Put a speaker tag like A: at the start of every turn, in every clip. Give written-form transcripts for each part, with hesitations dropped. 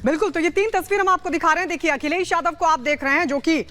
A: बिल्कुल, तो ये 3 तस्वीर हम आपको दिखा रहे हैं। देखिए, अखिलेश यादव को आप देख रहे हैं जो कि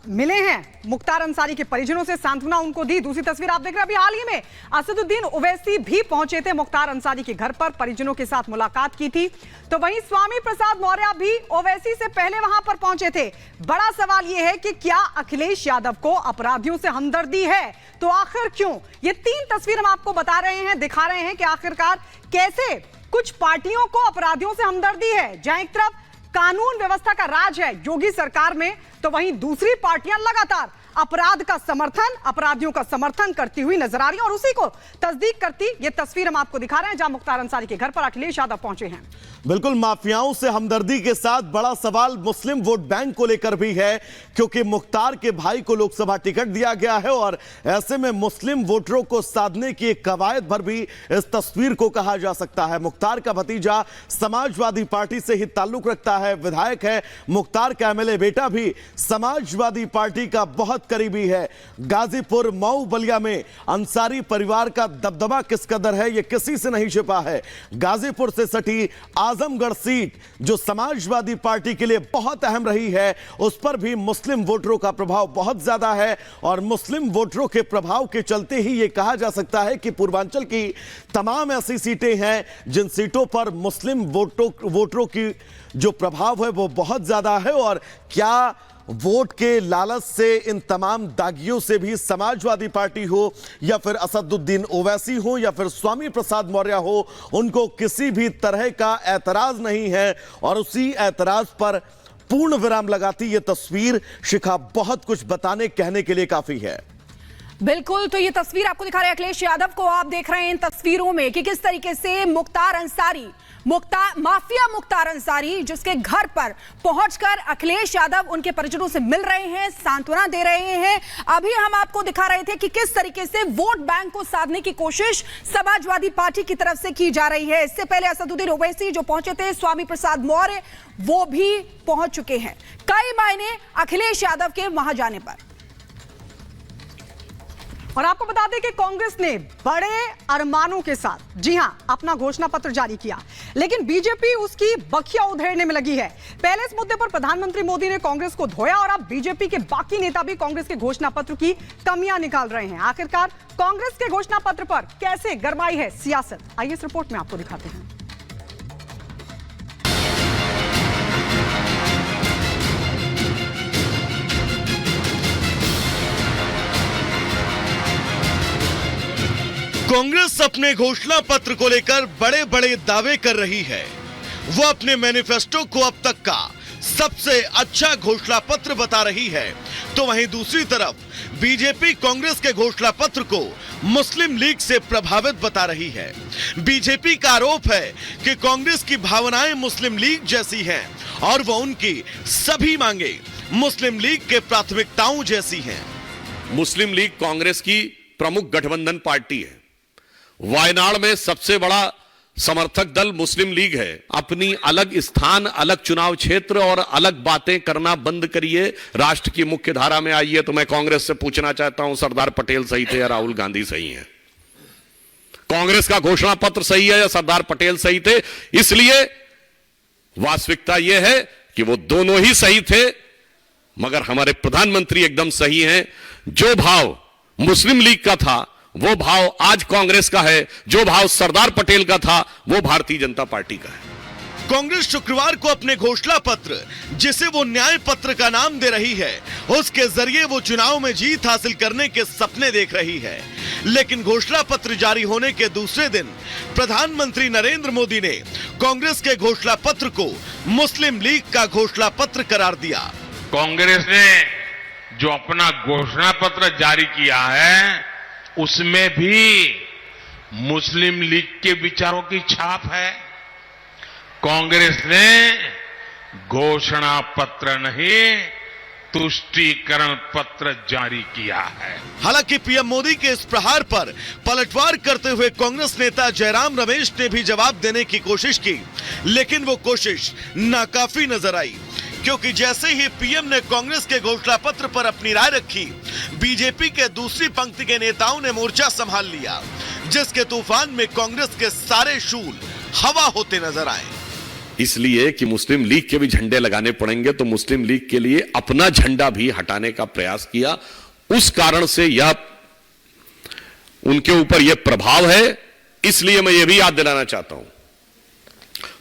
A: मिले हैं मुख्तार अंसारी के परिजनों से, सांत्वना उनको दी। दूसरी तस्वीर आप देख रहे हैं, अभी हाल ही में असदुद्दीन ओवैसी भी पहुंचे थे मुख्तार अंसारी के घर पर, परिजनों के साथ मुलाकात की थी। तो वहीं स्वामी प्रसाद मौर्य भी ओवैसी से पहले वहां पर पहुंचे थे। बड़ा सवाल यह है कि क्या अखिलेश यादव को अपराधियों से हमदर्दी है? तो आखिर क्यों? ये 3 तस्वीर हम आपको बता रहे हैं, दिखा रहे हैं कि आखिरकार कैसे कुछ पार्टियों को अपराधियों से हमदर्दी है। जहां एक तरफ कानून व्यवस्था का राज है योगी सरकार में, तो वहीं दूसरी पार्टियां लगातार अपराध का समर्थन, अपराधियों का समर्थन करती हुई नजर आ रही है। और उसी को तस्दीक करती ये तस्वीर हम आपको दिखा रहे हैं जहां मुख्तार अंसारी के घर पर अखिलेश यादव पहुंचे हैं।
B: बिल्कुल, माफियाओं से हमदर्दी के साथ बड़ा सवाल मुस्लिम वोट बैंक को लेकर भी है, क्योंकि मुख्तार के भाई को लोकसभा टिकट दिया गया है और ऐसे में मुस्लिम वोटरों को साधने की एक कवायद भर भी इस तस्वीर को कहा जा सकता है। मुख्तार का भतीजा समाजवादी पार्टी से ही ताल्लुक रखता है, विधायक है। मुख्तार का एमएलए बेटा भी समाजवादी पार्टी का बहुत करीबी है। गाजीपुर, मऊ, बलिया में अंसारी परिवार का दबदबा किस कदर है, यह किसी से नहीं छिपा है। गाजीपुर से सटी आजमगढ़ सीट जो समाजवादी पार्टी के लिए बहुत अहम रही है, उस पर भी मुस्लिम वोटरों का प्रभाव बहुत ज्यादा है। और मुस्लिम वोटरों के प्रभाव के चलते ही यह कहा जा सकता है कि पूर्वांचल की तमाम ऐसी सीटें हैं जिन सीटों पर मुस्लिम वोटरों की जो प्रभाव है वो बहुत ज्यादा है। और क्या वोट के लालच से इन तमाम दागियों से भी समाजवादी पार्टी हो या फिर असदुद्दीन ओवैसी हो या फिर स्वामी प्रसाद मौर्य हो, उनको किसी भी तरह का ऐतराज नहीं है। और उसी ऐतराज पर पूर्ण विराम लगाती ये तस्वीर शिखा बहुत कुछ बताने कहने के लिए काफी है।
C: बिल्कुल, तो ये तस्वीर आपको दिखा रहे हैं अखिलेश यादव को। आप देख रहे हैं इन तस्वीरों में कि किस तरीके से मुख्तार अंसारी, माफिया मुख्तार अंसारी जिसके घर पर पहुंचकर अखिलेश यादव उनके परिजनों से मिल रहे हैं, सांत्वना दे रहे हैं। अभी हम आपको दिखा रहे थे कि किस तरीके से वोट बैंक को साधने की कोशिश समाजवादी पार्टी की तरफ से की जा रही है। इससे पहले असदुद्दीन ओवैसी जो पहुंचे थे, स्वामी प्रसाद मौर्य वो भी पहुंच चुके हैं। कई मायने अखिलेश यादव के वहां जाने पर।
A: और आपको बता दें कि कांग्रेस ने बड़े अरमानों के साथ, जी हां, अपना घोषणा पत्र जारी किया, लेकिन बीजेपी उसकी बखिया उधेड़ने में लगी है। पहले इस मुद्दे पर प्रधानमंत्री मोदी ने कांग्रेस को धोया और अब बीजेपी के बाकी नेता भी कांग्रेस के घोषणा पत्र की कमियां निकाल रहे हैं। आखिरकार कांग्रेस के घोषणा पत्र पर कैसे गरमाई है सियासत, आइए इस रिपोर्ट में आपको दिखाते हैं।
B: कांग्रेस अपने घोषणा पत्र को लेकर बड़े बड़े दावे कर रही है। वो अपने मैनिफेस्टो को अब तक का सबसे अच्छा घोषणा पत्र बता रही है, तो वहीं दूसरी तरफ बीजेपी कांग्रेस के घोषणा पत्र को मुस्लिम लीग से प्रभावित बता रही है। बीजेपी का आरोप है कि कांग्रेस की भावनाएं मुस्लिम लीग जैसी हैं और वो उनकी सभी मांगे मुस्लिम लीग के प्राथमिकताओं जैसी हैं।
D: मुस्लिम लीग कांग्रेस की प्रमुख गठबंधन पार्टी है। वायनाड में सबसे बड़ा समर्थक दल मुस्लिम लीग है। अपनी अलग स्थान, अलग चुनाव क्षेत्र और अलग बातें करना बंद करिए, राष्ट्र की मुख्य धारा में आइए। तो मैं कांग्रेस से पूछना चाहता हूं, सरदार पटेल सही थे या राहुल गांधी सही है? कांग्रेस का घोषणा पत्र सही है या सरदार पटेल सही थे? इसलिए वास्तविकता यह है कि वो दोनों ही सही थे, मगर हमारे प्रधानमंत्री एकदम सही हैं। जो भाव मुस्लिम लीग का था वो भाव आज कांग्रेस का है, जो भाव सरदार पटेल का था वो भारतीय जनता पार्टी का है।
B: कांग्रेस शुक्रवार को अपने घोषणा पत्र, जिसे वो न्याय पत्र का नाम दे रही है, उसके जरिए वो चुनाव में जीत हासिल करने के सपने देख रही है। लेकिन घोषणा पत्र जारी होने के दूसरे दिन प्रधानमंत्री नरेंद्र मोदी ने कांग्रेस के घोषणा पत्र को मुस्लिम लीग का घोषणा पत्र करार दिया।
E: कांग्रेस ने जो अपना घोषणा पत्र जारी किया है उसमें भी मुस्लिम लीग के विचारों की छाप है। कांग्रेस ने घोषणा पत्र नहीं, तुष्टीकरण पत्र जारी किया है।
B: हालांकि पीएम मोदी के इस प्रहार पर पलटवार करते हुए कांग्रेस नेता जयराम रमेश ने भी जवाब देने की कोशिश की, लेकिन वो कोशिश नाकाफी नजर आई, क्योंकि जैसे ही पीएम ने कांग्रेस के घोषणा पत्र पर अपनी राय रखी, बीजेपी के दूसरी पंक्ति के नेताओं ने मोर्चा संभाल लिया, जिसके तूफान में कांग्रेस के सारे शूल हवा होते नजर आए।
D: इसलिए कि मुस्लिम लीग के भी झंडे लगाने पड़ेंगे, तो मुस्लिम लीग के लिए अपना झंडा भी हटाने का प्रयास किया। उस कारण से यह उनके ऊपर यह प्रभाव है। इसलिए मैं यह भी याद दिलाना चाहता हूं,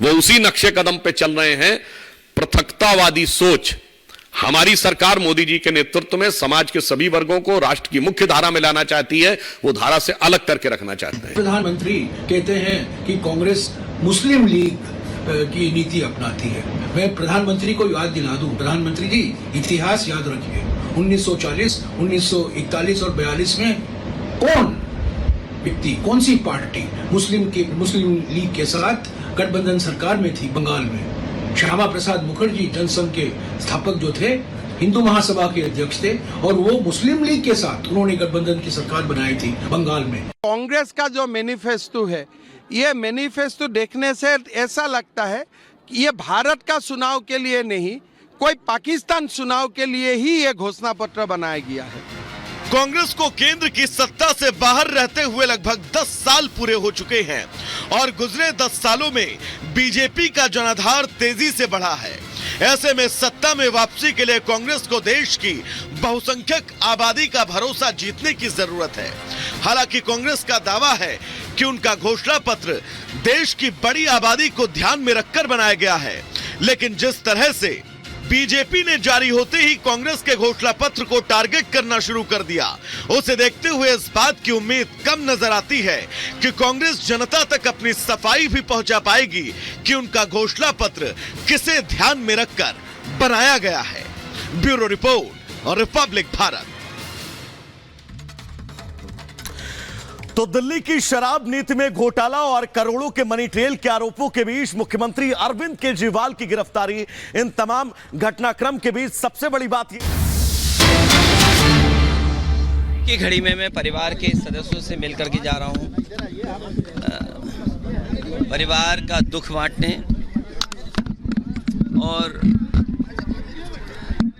D: वो उसी नक्शे कदम पे चल रहे हैं। पृथकतावादी सोच हमारी सरकार मोदी जी के नेतृत्व में समाज के सभी वर्गों को राष्ट्र की मुख्य धारा में लाना चाहती है, वो धारा से अलग करके रखना चाहते हैं।
F: प्रधानमंत्री कहते हैं कि कांग्रेस मुस्लिम लीग की नीति अपनाती है। मैं प्रधानमंत्री को याद दिला दूं, प्रधानमंत्री जी इतिहास याद रखिए, 1940, 1941 और 42 में कौन व्यक्ति, कौन सी पार्टी मुस्लिम लीग के साथ गठबंधन सरकार में थी बंगाल में? श्यामा प्रसाद मुखर्जी जनसंघ के स्थापक जो थे, हिंदू महासभा के अध्यक्ष थे, और वो मुस्लिम लीग के साथ उन्होंने गठबंधन की सरकार बनाई थी बंगाल में।
G: कांग्रेस का जो मैनिफेस्टो है, ये मैनिफेस्टो देखने से ऐसा लगता है कि ये भारत का चुनाव के लिए नहीं, कोई पाकिस्तान चुनाव के लिए ही ये घोषणा पत्र बनाया गया है।
B: कांग्रेस को केंद्र की सत्ता से बाहर रहते हुए लगभग 10 साल पूरे हो चुके हैं और गुजरे 10 सालों में बीजेपी का जनाधार तेजी से बढ़ा है। ऐसे में सत्ता में वापसी के लिए कांग्रेस को देश की बहुसंख्यक आबादी का भरोसा जीतने की जरूरत है। हालांकि कांग्रेस का दावा है कि उनका घोषणा पत्र देश की बड़ी आबादी को ध्यान में रखकर बनाया गया है, लेकिन जिस तरह से बीजेपी ने जारी होते ही कांग्रेस के घोषणा पत्र को टारगेट करना शुरू कर दिया, उसे देखते हुए इस बात की उम्मीद कम नजर आती है कि कांग्रेस जनता तक अपनी सफाई भी पहुंचा पाएगी कि उनका घोषणा पत्र किसे ध्यान में रखकर बनाया गया है। ब्यूरो रिपोर्ट और रिपब्लिक भारत। तो दिल्ली की शराब नीति में घोटाला और करोड़ों के मनी ट्रेल के आरोपों के बीच मुख्यमंत्री अरविंद केजरीवाल की गिरफ्तारी, इन तमाम घटनाक्रम के बीच सबसे बड़ी बात ये
H: की घड़ी में मैं परिवार के सदस्यों से मिलकर के जा रहा हूं, परिवार का दुख बांटने, और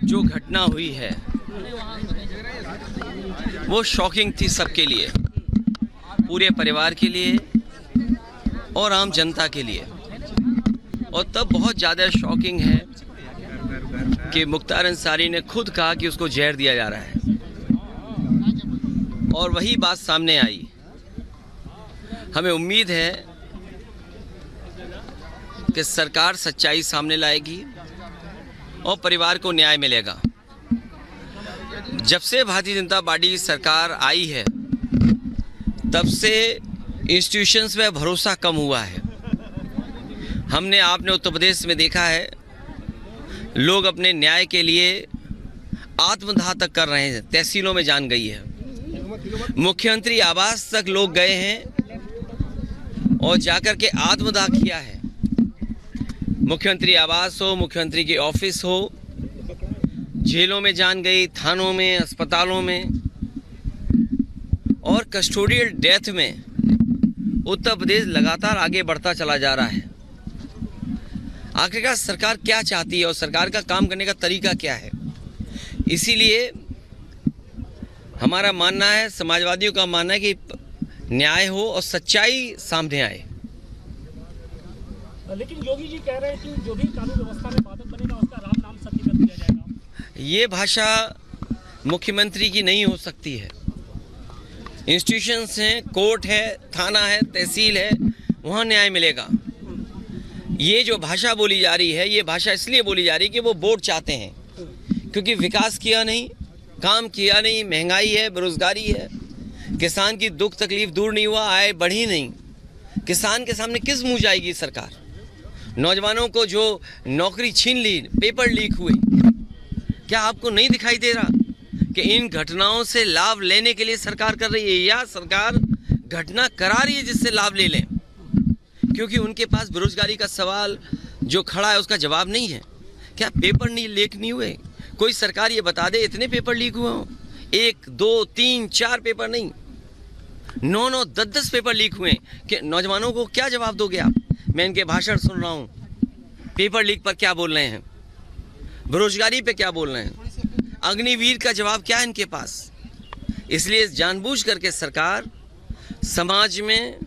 H: जो घटना हुई है वो शॉकिंग थी सबके लिए, पूरे परिवार के लिए और आम जनता के लिए। और तब बहुत ज़्यादा शॉकिंग है कि मुख्तार अंसारी ने खुद कहा कि उसको जहर दिया जा रहा है, और वही बात सामने आई। हमें उम्मीद है कि सरकार सच्चाई सामने लाएगी और परिवार को न्याय मिलेगा। जब से भारतीय जनता पार्टी की सरकार आई है तब से इंस्टीट्यूशंस में भरोसा कम हुआ है। आपने उत्तर प्रदेश में देखा है, लोग अपने न्याय के लिए आत्मदाह तक कर रहे हैं, तहसीलों में जान गई है। मुख्यमंत्री आवास तक लोग गए हैं और जाकर के आत्मदाह किया है। मुख्यमंत्री आवास हो, मुख्यमंत्री की ऑफिस हो, जेलों में जान गई, थानों में, अस्पतालों में, और कस्टोडियल डेथ में उत्तर प्रदेश लगातार आगे बढ़ता चला जा रहा है। आखिरकार सरकार क्या चाहती है और सरकार का काम करने का तरीका क्या है? इसीलिए हमारा मानना है, समाजवादियों का मानना है कि न्याय हो और सच्चाई सामने आए।
I: लेकिन योगी जी कह रहे हैं कि जो भी कानून व्यवस्था में बाधक बनेगा उसका राम नाम सत्य कर दिया जाएगा।
H: ये भाषा मुख्यमंत्री की नहीं हो सकती है। इंस्टीट्यूशंस हैं, कोर्ट है, थाना है, तहसील है, वहाँ न्याय मिलेगा। ये जो भाषा बोली जा रही है, ये भाषा इसलिए बोली जा रही है कि वो वोट चाहते हैं, क्योंकि विकास किया नहीं, काम किया नहीं, महंगाई है, बेरोजगारी है, किसान की दुख तकलीफ दूर नहीं हुआ, आय बढ़ी नहीं। किसान के सामने किस मुँह जाएगी सरकार? नौजवानों को जो नौकरी छीन ली, पेपर लीक हुए, क्या आपको नहीं दिखाई दे रहा कि इन घटनाओं से लाभ लेने के लिए सरकार कर रही है, या सरकार घटना करा रही है जिससे लाभ ले लें? क्योंकि उनके पास बेरोजगारी का सवाल जो खड़ा है उसका जवाब नहीं है। क्या पेपर नहीं लीक नहीं हुए? कोई सरकार ये बता दे इतने पेपर लीक हुए हों? 1, 2, 3, 4 पेपर नहीं, 9, 10 पेपर लीक हुए कि नौजवानों को क्या जवाब दोगे आप? मैं इनके भाषण सुन रहा हूँ, पेपर लीक पर क्या बोल रहे हैं, बेरोजगारी पे क्या बोल रहे हैं, अग्निवीर का जवाब क्या है इनके पास? इसलिए जानबूझ करके सरकार समाज में